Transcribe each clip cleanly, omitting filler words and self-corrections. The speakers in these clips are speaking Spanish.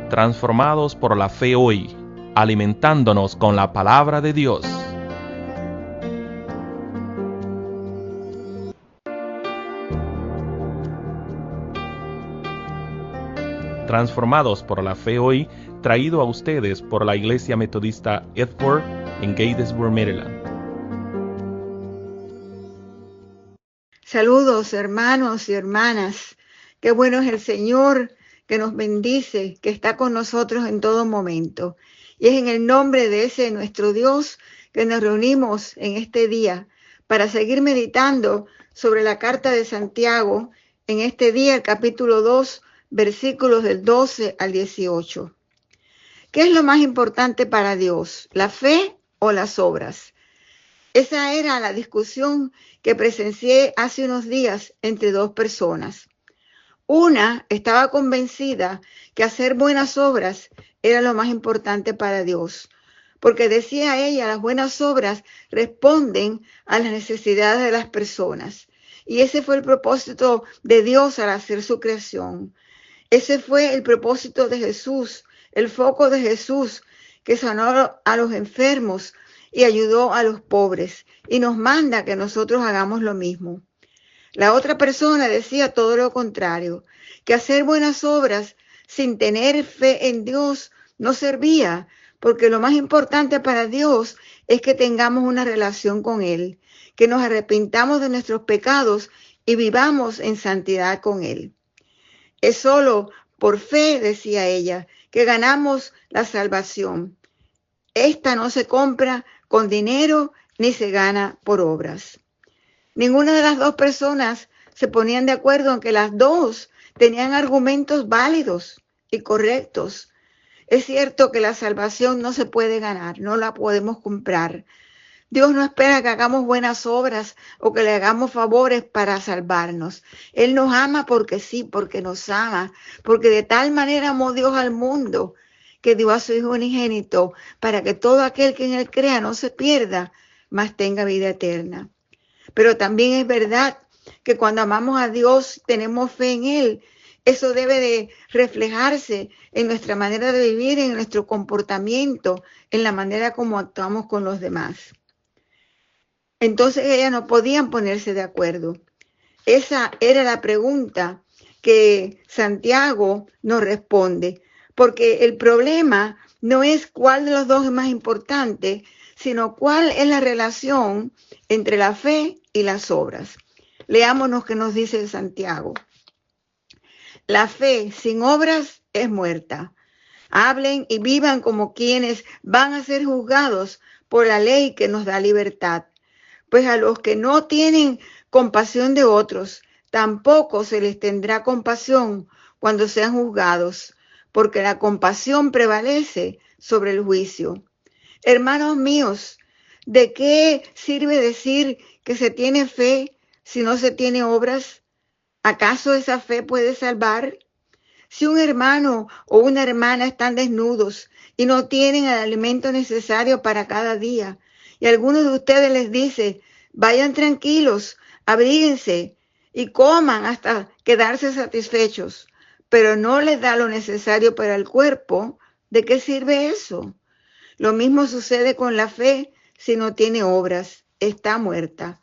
transformados por la fe hoy, alimentándonos con la palabra de Dios. Transformados por la fe hoy, traído a ustedes por la Iglesia Metodista Edford en Gatesburg, Maryland. Saludos, hermanos y hermanas. Qué bueno es el Señor que nos bendice, que está con nosotros en todo momento. Y es en el nombre de ese nuestro Dios que nos reunimos en este día para seguir meditando sobre la carta de Santiago, en este día, el capítulo 2, versículos del 12 al 18. ¿Qué es lo más importante para Dios, la fe o las obras? Esa era la discusión que presencié hace unos días entre dos personas. Una estaba convencida que hacer buenas obras era lo más importante para Dios, porque decía ella, las buenas obras responden a las necesidades de las personas. Y ese fue el propósito de Dios al hacer su creación. Ese fue el propósito de Jesús, el foco de Jesús, que sanó a los enfermos y ayudó a los pobres, y nos manda que nosotros hagamos lo mismo. La otra persona decía todo lo contrario, que hacer buenas obras sin tener fe en Dios no servía, porque lo más importante para Dios es que tengamos una relación con Él, que nos arrepintamos de nuestros pecados y vivamos en santidad con Él. Es solo por fe, decía ella, que ganamos la salvación. Esta no se compra con dinero ni se gana por obras. Ninguna de las dos personas se ponían de acuerdo en que las dos tenían argumentos válidos y correctos. Es cierto que la salvación no se puede ganar, no la podemos comprar. Dios no espera que hagamos buenas obras o que le hagamos favores para salvarnos. Él nos ama porque sí, porque nos ama, porque de tal manera amó Dios al mundo que dio a su Hijo unigénito para que todo aquel que en Él crea no se pierda, mas tenga vida eterna. Pero también es verdad que cuando amamos a Dios, tenemos fe en Él. Eso debe de reflejarse en nuestra manera de vivir, en nuestro comportamiento, en la manera como actuamos con los demás. Entonces ellas no podían ponerse de acuerdo. Esa era la pregunta que Santiago nos responde, porque el problema no es cuál de los dos es más importante, sino cuál es la relación entre la fe y las obras. Leámonos qué nos dice Santiago. La fe sin obras es muerta. Hablen y vivan como quienes van a ser juzgados por la ley que nos da libertad. Pues a los que no tienen compasión de otros, tampoco se les tendrá compasión cuando sean juzgados, porque la compasión prevalece sobre el juicio. Hermanos míos, ¿de qué sirve decir que se tiene fe si no se tiene obras? ¿Acaso esa fe puede salvar? Si un hermano o una hermana están desnudos y no tienen el alimento necesario para cada día, y algunos de ustedes les dice, vayan tranquilos, abríguense y coman hasta quedarse satisfechos, pero no les da lo necesario para el cuerpo, ¿de qué sirve eso? Lo mismo sucede con la fe si no tiene obras, está muerta.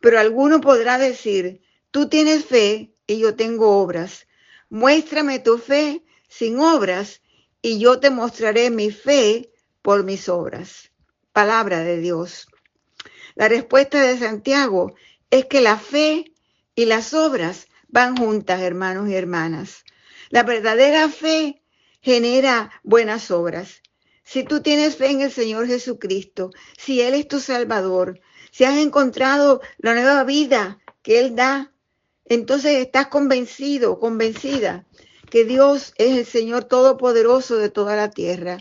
Pero alguno podrá decir, tú tienes fe y yo tengo obras. Muéstrame tu fe sin obras y yo te mostraré mi fe por mis obras. Palabra de Dios. La respuesta de Santiago es que la fe y las obras van juntas, hermanos y hermanas. La verdadera fe genera buenas obras. Si tú tienes fe en el Señor Jesucristo, si Él es tu Salvador, si has encontrado la nueva vida que Él da, entonces estás convencido, convencida que Dios es el Señor Todopoderoso de toda la tierra,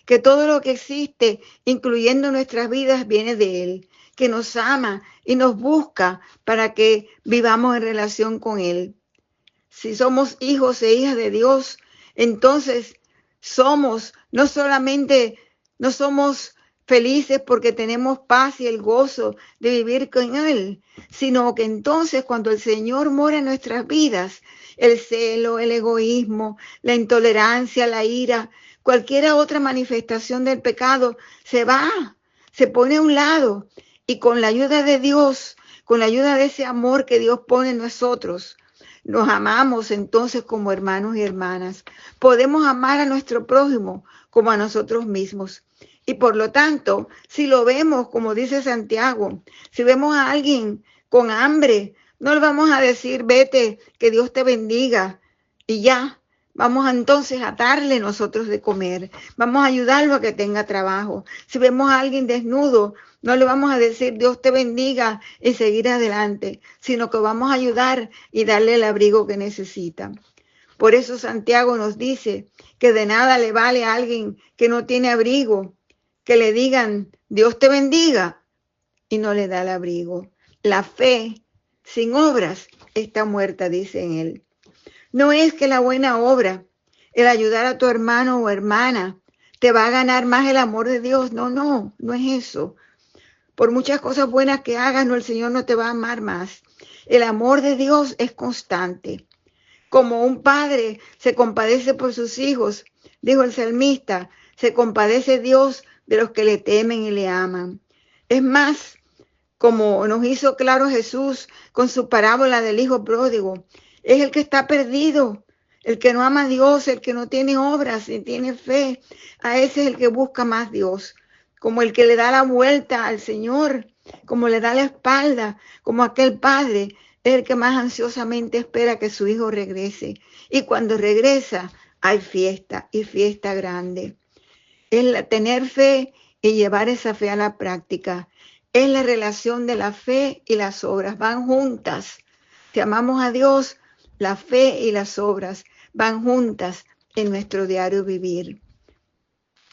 que todo lo que existe, incluyendo nuestras vidas, viene de Él, que nos ama y nos busca para que vivamos en relación con Él. Si somos hijos e hijas de Dios, entonces no somos felices porque tenemos paz y el gozo de vivir con Él, sino que entonces cuando el Señor mora en nuestras vidas, el celo, el egoísmo, la intolerancia, la ira, cualquier otra manifestación del pecado se va, se pone a un lado y con la ayuda de Dios, con la ayuda de ese amor que Dios pone en nosotros, nos amamos entonces como hermanos y hermanas. Podemos amar a nuestro prójimo como a nosotros mismos. Y por lo tanto, si lo vemos, como dice Santiago, si vemos a alguien con hambre, no le vamos a decir, vete, que Dios te bendiga, y ya. Vamos entonces a darle nosotros de comer. Vamos a ayudarlo a que tenga trabajo. Si vemos a alguien desnudo, no le vamos a decir Dios te bendiga y seguir adelante, sino que vamos a ayudar y darle el abrigo que necesita. Por eso Santiago nos dice que de nada le vale a alguien que no tiene abrigo, que le digan Dios te bendiga y no le da el abrigo. La fe sin obras está muerta, dice en él. No es que la buena obra, el ayudar a tu hermano o hermana, te va a ganar más el amor de Dios. No es eso. Por muchas cosas buenas que hagas, no, el Señor no te va a amar más. El amor de Dios es constante. Como un padre se compadece por sus hijos, dijo el salmista, se compadece Dios de los que le temen y le aman. Es más, como nos hizo claro Jesús con su parábola del hijo pródigo, es el que está perdido, el que no ama a Dios, el que no tiene obras y tiene fe. A ese es el que busca más Dios, como el que le da la vuelta al Señor, como le da la espalda, como aquel padre es el que más ansiosamente espera que su hijo regrese. Y cuando regresa, hay fiesta y fiesta grande. Es tener fe y llevar esa fe a la práctica. Es la relación de la fe y las obras, van juntas. Si amamos a Dios, la fe y las obras van juntas en nuestro diario vivir.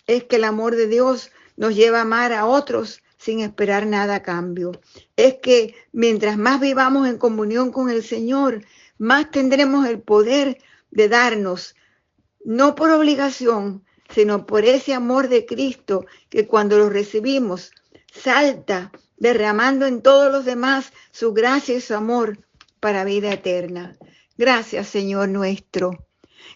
Es que el amor de Dios nos lleva a amar a otros sin esperar nada a cambio. Es que mientras más vivamos en comunión con el Señor, más tendremos el poder de darnos, no por obligación, sino por ese amor de Cristo que cuando lo recibimos, salta derramando en todos los demás su gracia y su amor para vida eterna. Gracias, Señor nuestro.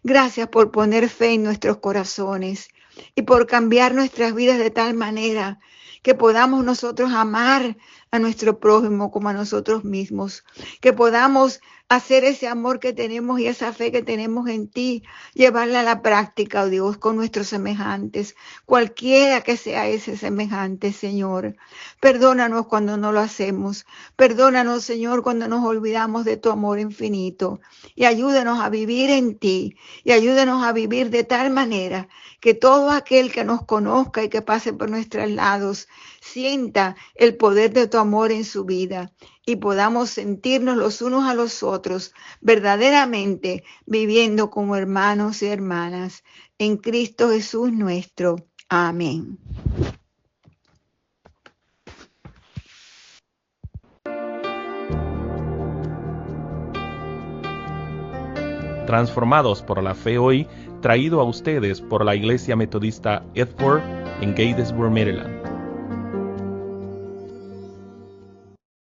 Gracias por poner fe en nuestros corazones y por cambiar nuestras vidas de tal manera que podamos nosotros amar a nuestro prójimo como a nosotros mismos, que podamos hacer ese amor que tenemos y esa fe que tenemos en ti, llevarla a la práctica, oh Dios, con nuestros semejantes, cualquiera que sea ese semejante, Señor. Perdónanos cuando no lo hacemos, perdónanos, Señor, cuando nos olvidamos de tu amor infinito y ayúdanos a vivir en ti y ayúdanos a vivir de tal manera que todo aquel que nos conozca y que pase por nuestros lados sienta el poder de tu amor en su vida y podamos sentirnos los unos a los otros verdaderamente viviendo como hermanos y hermanas en Cristo Jesús nuestro. Amén. Transformados por la fe hoy, traído a ustedes por la Iglesia Metodista Edford en Gatesburg, Maryland.